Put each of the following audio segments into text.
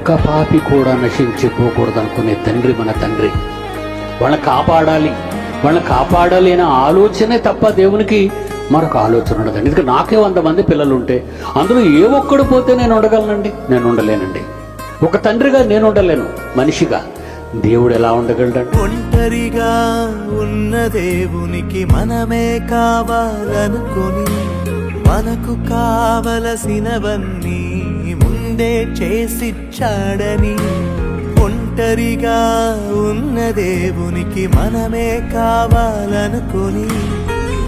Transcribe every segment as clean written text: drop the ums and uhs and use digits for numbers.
ఒక్క పాపి కూడా నశించిపోకూడదు అనుకునే తండ్రి మన తండ్రి. వాళ్ళని కాపాడాలి అనే ఆలోచనే తప్ప దేవునికి మరొక ఆలోచన ఉండదండి. ఎందుకంటే నాకే 100 మంది పిల్లలు ఉంటే అందులో ఏ ఒక్కడు పోతే నేను ఉండగలనండి? నేను ఉండలేనండి. ఒక తండ్రిగా నేను ఉండలేను, మనిషిగా దేవుడు ఎలా ఉండగలడండి? ఒంటరిగా ఉన్న దేవునికి మనమే కావాలనుకొని మనకు కావలసినవన్నీ ముందే చేసిచ్చాడని. ఒంటరిగా ఉన్న దేవునికి మనమే కావాలనుకొని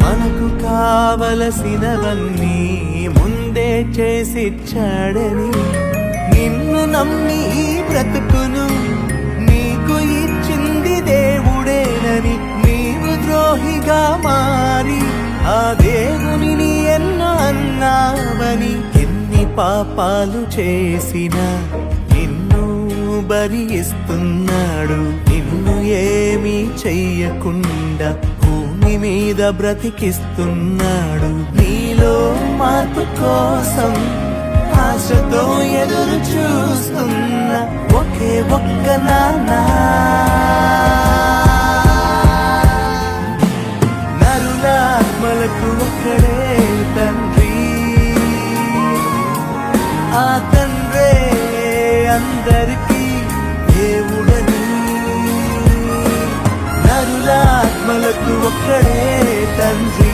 మనకు కావలసినవన్నీ ముందే చేసిచ్చాడని. నిన్ను నమ్మి ఈ బ్రతుకును నీకు ఇచ్చింది దేవుడేనని నీవు ద్రోహిగా మారి ఆ దేవునిని ఎన్నో అన్నావని. ఎన్ని పాపాలు చేసినా నిన్ను భరిస్తున్నాడు. నిన్ను ఏమీ చెయ్యకుండా భూమి మీద బ్రతికిస్తున్నాడు. నీలో మార్పు కోసం ఆశతో ఎదురు చూస్తున్న ఒకే ఒక్క నాన్న. నరులాత్మలకు ఒక్కడే తండ్రి, ఆ తండ్రే అందరికీ దేవుడని. నరులాత్మలకు ఒక్కడే తండ్రి,